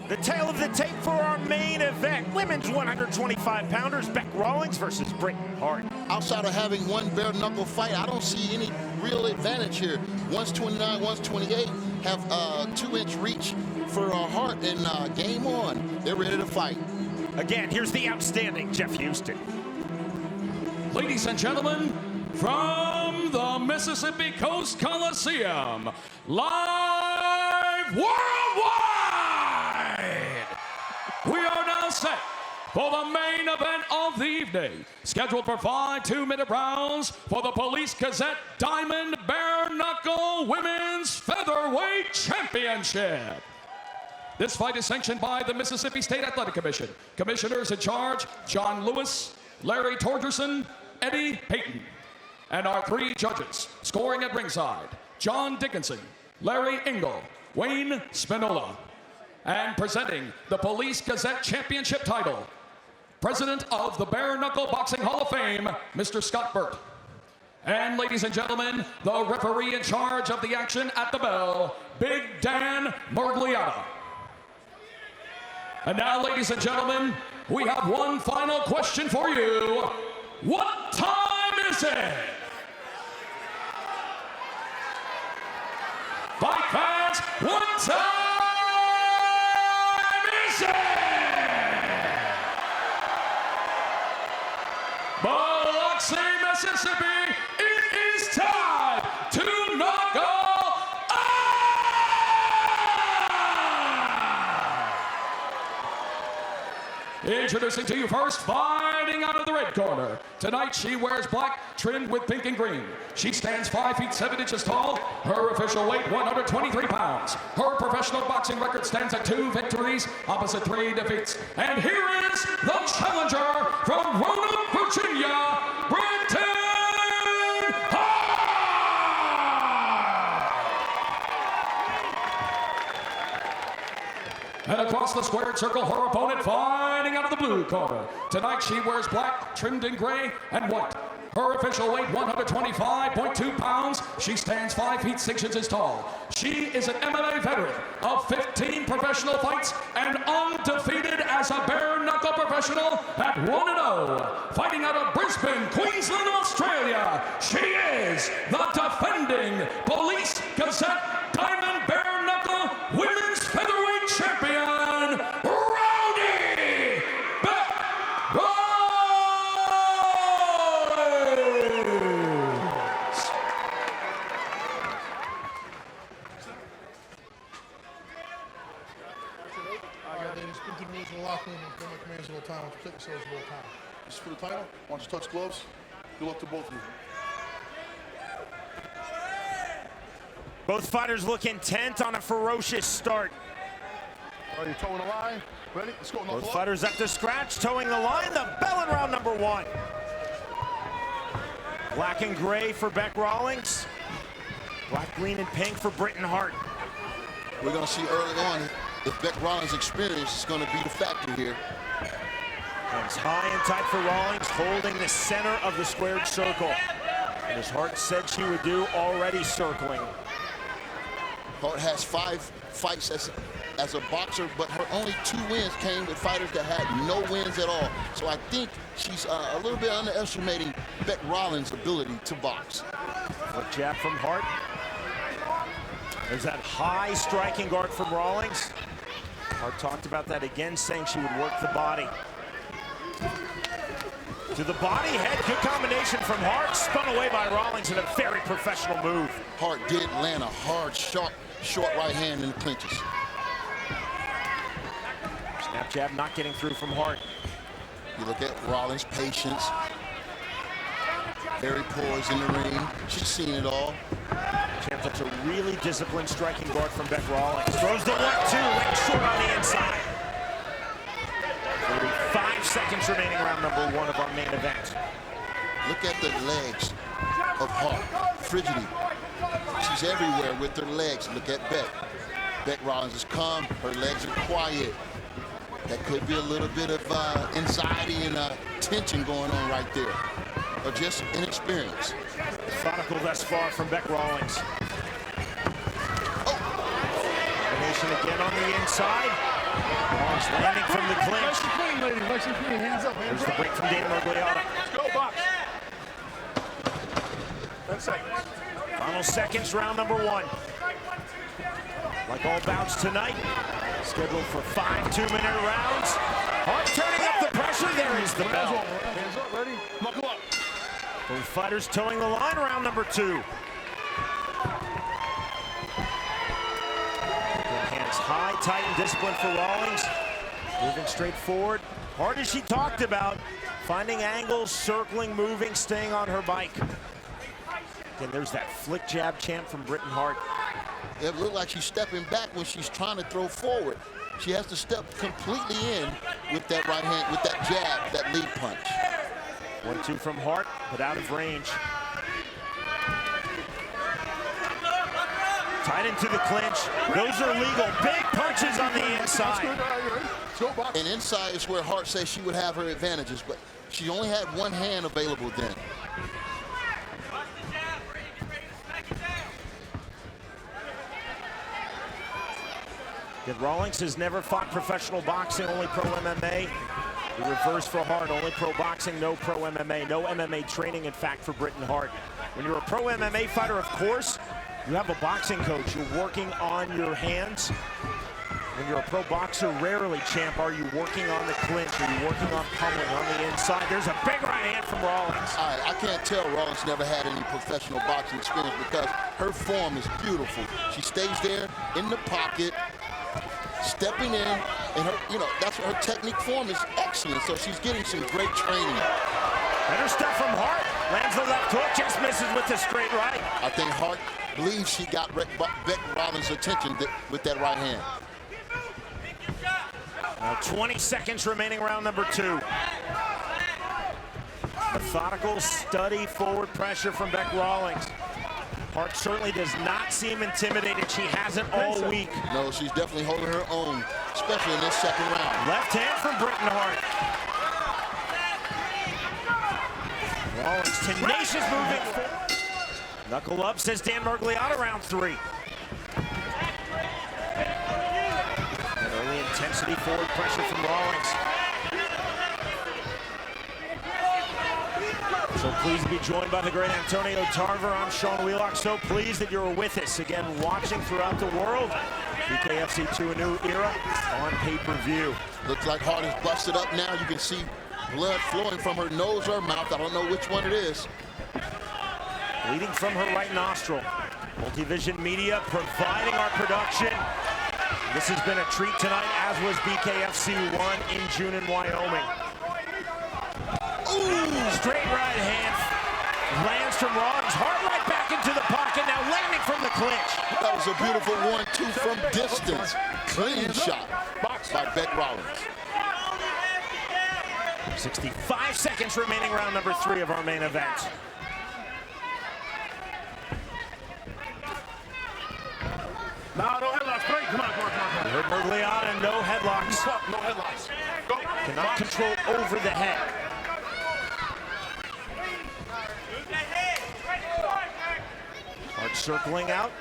The tail of the tape for our main event. Women's 125-pounders, Bec Rawlings versus Britain Hart. Outside of having one bare knuckle fight, I don't see any real advantage here. One's 29, one's 28, have a 2-inch reach for Hart, and game on. They're ready to fight. Again, here's the outstanding Jeff Houston. Ladies and gentlemen, from the Mississippi Coast Coliseum, live worldwide, we are now set for the main event of the evening, scheduled for 5 2-minute rounds for the Police Gazette Diamond Bare Knuckle Women's Featherweight Championship. This fight is sanctioned by the Mississippi State Athletic Commission. Commissioners in charge, John Lewis, Larry Torgerson, Eddie Payton. And our 3 judges, scoring at ringside, John Dickinson, Larry Engel, Wayne Spinola. And presenting the Police Gazette Championship title, President of the Bare Knuckle Boxing Hall of Fame, Mr. Scott Burt. And ladies and gentlemen, the referee in charge of the action at the bell, Big Dan Murgliata. And now, ladies and gentlemen, we have one final question for you. What time is it? Fight fans, what time is it? Biloxi, Mississippi, it is time to knuckle up! Introducing to you first, fighting out of the red corner. Tonight she wears black, trimmed with pink and green. She stands 5 feet 7 inches tall. Her official weight, 123 pounds. Her professional boxing record stands at 2 victories, opposite 3 defeats. And here is the challenger from Roanoke, Virginia, Britain Hart! And across the squared circle, her opponent fighting out of the blue corner. Tonight she wears black, trimmed in gray and white. Her official weight, 125.2 pounds. She stands 5 feet 6 inches tall. She is an MMA veteran of 15 professional fights and undefeated as a bare knuckle professional at 1-0. Fighting out of Brisbane, Queensland, Australia, she is the defending Police Gazette Diamond Bare Knuckle Women's Featherweight Champion, Rowdy Bec Rawlings. Speak to the rules in the locker room and come my commands a little time. Protect yourselves a little time. This is for the title. Why don't you touch gloves? Good luck to both of you. Both fighters look intent on a ferocious start. Are you towing the line? Ready? Let's go. Both fighters at the scratch, towing the line. The bell in round number 1. Black and gray for Bec Rawlings. Black, green, and pink for Britain Hart. We're going to see early on if Bec Rawlings' experience is going to be the factor here. Hands high and tight for Rawlings, holding the center of the squared circle. And as Hart said she would do, already circling. Hart has 5 fights as a boxer, but her only 2 wins came with fighters that had no wins at all. So I think she's a little bit underestimating Bec Rawlings' ability to box. Foot jab from Hart. There's that high striking guard from Rawlings. Hart talked about that again, saying she would work the body. To the body, head, good combination from Hart. Spun away by Rawlings in a very professional move. Hart did land a hard, sharp, short right hand in the clinches. Snap jab not getting through from Hart. You look at Rawlings' patience. Very poised in the ring. She's seen it all. Champ, that's a really disciplined striking guard from Bec Rawlings. Throws the 1-2, leg short on the inside. 5 seconds remaining, round number 1 of our main event. Look at the legs of Hart. Frigidity. She's everywhere with her legs. Look at Bec. Bec Rawlings is calm. Her legs are quiet. That could be a little bit of anxiety and tension going on right there. Or just inexperience. Methodical thus far from Bec Rawlings. Oh! Combination again on the inside. Rawlings landing from the clinch. Nice and clean, lady. Nice and clean. Hands up. There's the break from Dan Mergliotta. Let's go, box. 10 seconds. Final seconds, round number 1. Like all bouts tonight, scheduled for 5 2-minute rounds. Hart turning up the pressure. There is the bell. Hands up, ready? Knuckle up. Both fighters towing the line, round number 2. Hands high, tight, and disciplined for Rawlings. Moving straight forward. Hard as she talked about, finding angles, circling, moving, staying on her bike. And there's that flick jab chant from Britain Hart. It looked like she's stepping back when she's trying to throw forward. She has to step completely in with that right hand, with that jab, that lead punch. 1-2 from Hart, but out of range. Tied into the clinch. Those are legal. Big punches on the inside. Let's go, box. And inside is where Hart says she would have her advantages, but she only had one hand available then. Yet Rawlings has never fought professional boxing, only pro MMA. The reverse for Hart, only pro boxing, no pro MMA. No MMA training, in fact, for Britain Hart. When you're a pro MMA fighter, of course, you have a boxing coach. You're working on your hands. When you're a pro boxer, rarely, champ, are you working on the clinch. Are you working on pummeling on the inside? There's a big right hand from Rawlings. I can't tell Rawlings never had any professional boxing experience because her form is beautiful. She stays there in the pocket, stepping in, and her, that's her technique form is excellent. So she's getting some great training. Better stuff from Hart. Lands the left hook, just misses with the straight right. I think Hart believes she got Bec Rawlings' attention with that right hand. Now 20 seconds remaining, round number 2. Methodical, steady forward pressure from Bec Rawlings. Hart certainly does not seem intimidated. She hasn't all week. No, she's definitely holding her own, especially in this second round. Left hand from Britain Hart. Rawlings tenacious moving forward. Knuckle up, says Dan Mergliotta, round 3. And early intensity forward pressure from Rawlings. So pleased to be joined by the great Antonio Tarver. I'm Sean Wheelock. So pleased that you're with us again, watching throughout the world. BKFC to a new era on pay-per-view. Looks like Hart is busted up now. You can see blood flowing from her nose or mouth. I don't know which one it is. Bleeding from her right nostril. Multivision Media providing our production. This has been a treat tonight, as was BKFC 1 in June in Wyoming. Ooh, straight right hand lands from Rawlings. Hart right back into the pocket, now landing from the clinch. That was a beautiful 1-2 from distance. Clean shot by Bec Rawlings. 65 seconds remaining, round number 3 of our main event. No headlocks. Great. Come on. You heard Mergliotta, no headlocks. No headlocks. Go. Cannot control over the head. Hart circling out.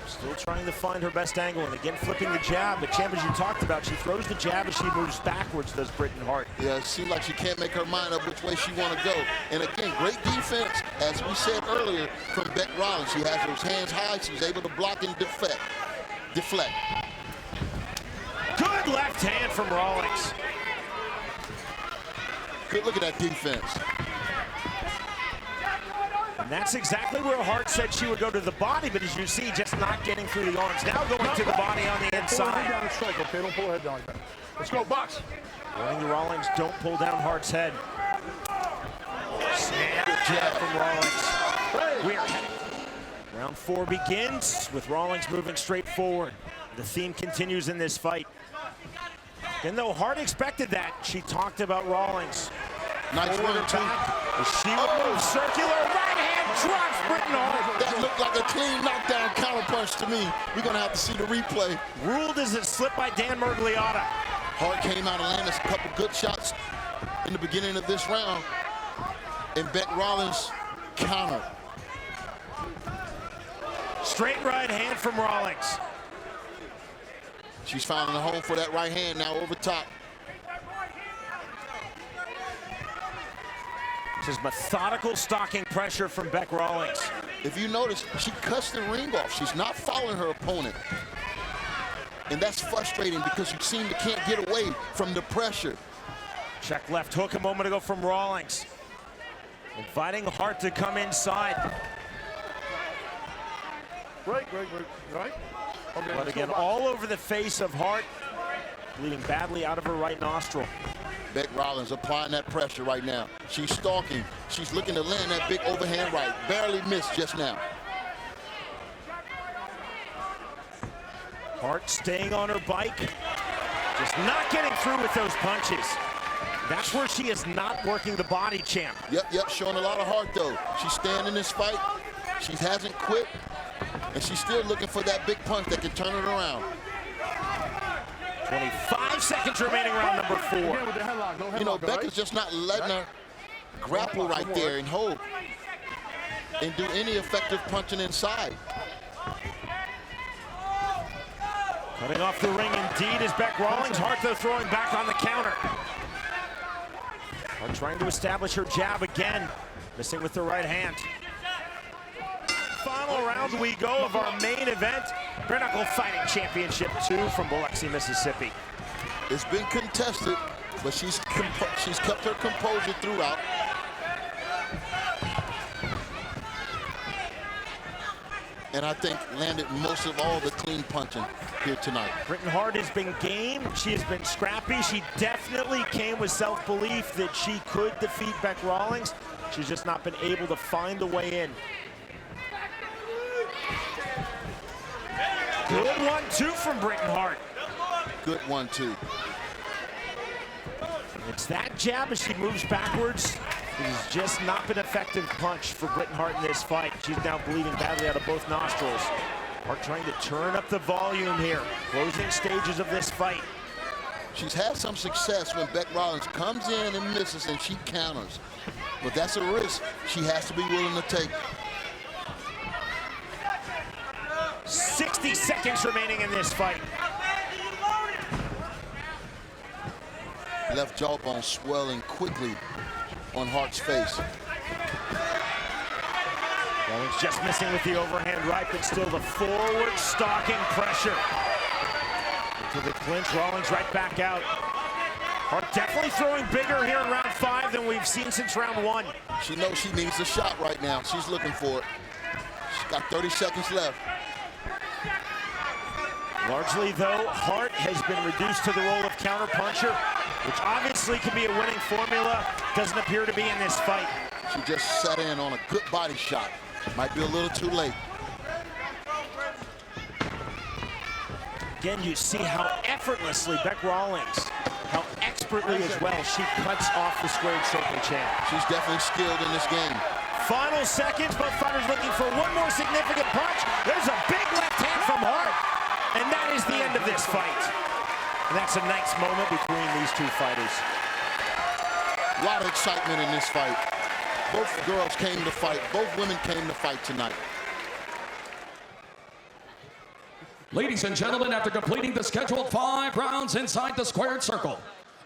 Still trying to find her best angle, and again flipping the jab. But champ, as you talked about, she throws the jab as she moves backwards, does Britain Hart. Yeah, it seems like she can't make her mind up which way she want to go. And again, great defense, as we said earlier, from Bec Rawlings. She has those hands high. She's able to block and deflect. Good left hand from Rawlings. Good look at that defense. And that's exactly where Hart said she would go to the body, but as you see, just not getting through the arms. Now going to the body on the Pull her head inside. down and strike, okay? Don't pull her head down like that. Let's go, box. Warning the Rawlings, don't pull down Hart's head. Snap jab from Rawlings. Weird. Round 4 begins with Rawlings moving straight forward. The theme continues in this fight. And though Hart expected that, she talked about Rawlings. Nice Forward one, and too. back. She would move circular. Right hand drops Britain Hart. That looked like a clean knockdown counterpunch to me. We're going to have to see the replay. Ruled as a slip by Dan Mergliotta. Hart came out and landed a couple good shots in the beginning of this round. And Bec Rawlings countered. Straight right hand from Rawlings. She's finding a home for that right hand now over top. This is methodical stalking pressure from Bec Rawlings. If you notice, she cuts the ring off. She's not following her opponent. And that's frustrating because you seem to can't get away from the pressure. Check left hook a moment ago from Rawlings. Inviting Hart to come inside. Right. Okay, But again, all over the face of Hart, bleeding badly out of her right nostril. Bec Rawlings applying that pressure right now. She's stalking. She's looking to land that big overhand right. Barely missed just now. Hart staying on her bike, just not getting through with those punches. That's where she is not working the body, champ. Yep, showing a lot of heart though. She's staying in this fight. She hasn't quit, and she's still looking for that big punch that can turn it around. 25 seconds remaining, round number 4. Again with the headlock. No headlock, You know, Bec right? is just not letting her grapple right there and hold and do any effective punching inside. Cutting off the ring indeed is Bec Rawlings. Hart though throwing back on the counter. Hart trying to establish her jab again. Missing with the right hand. Final round we go of our main event. Bare Knuckle Fighting Championship 2 from Biloxi, Mississippi. It's been contested, but she's kept her composure throughout. And I think landed most of all the clean punching here tonight. Britain Hart has been game. She has been scrappy. She definitely came with self-belief that she could defeat Bec Rawlings. She's just not been able to find the way in. Good 1-2 from Britain Hart. Good 1-2. It's that jab as she moves backwards. It has just not been an effective punch for Britain Hart in this fight. She's now bleeding badly out of both nostrils. Hart trying to turn up the volume here. Closing stages of this fight. She's had some success when Bec Rawlings comes in and misses and she counters. But that's a risk she has to be willing to take. 60 seconds remaining in this fight. Left jawbone swelling quickly on Hart's face. Rawlings just missing with the overhand right, but still the forward stalking pressure. Into the clinch, Rawlings right back out. Hart definitely throwing bigger here in round 5 than we've seen since round 1. She knows she needs a shot right now. She's looking for it. She's got 30 seconds left. Largely, though, Hart has been reduced to the role of counterpuncher, which obviously can be a winning formula. Doesn't appear to be in this fight. She just sat in on a good body shot. Might be a little too late. Again, you see how effortlessly Bec Rawlings, how expertly as well, she cuts off the squared circle champ. She's definitely skilled in this game. Final seconds, both fighters looking for one more significant punch. There's a big left hand from Hart, and that is the end of this fight. And that's a nice moment between these two fighters. A lot of excitement in this fight. Both girls came to fight. Both women came to fight tonight. Ladies and gentlemen, after completing the scheduled 5 rounds inside the squared circle,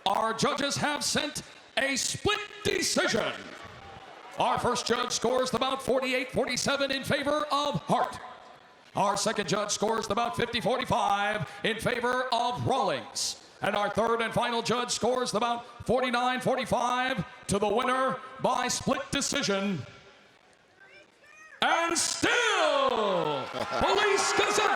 our judges have sent a split decision. Our first judge scores the bout 48-47 in favor of Hart. Our second judge scores the bout 50-45 in favor of Rawlings. And our third and final judge scores the bout 49-45 to the winner by split decision. And still, Police Gazette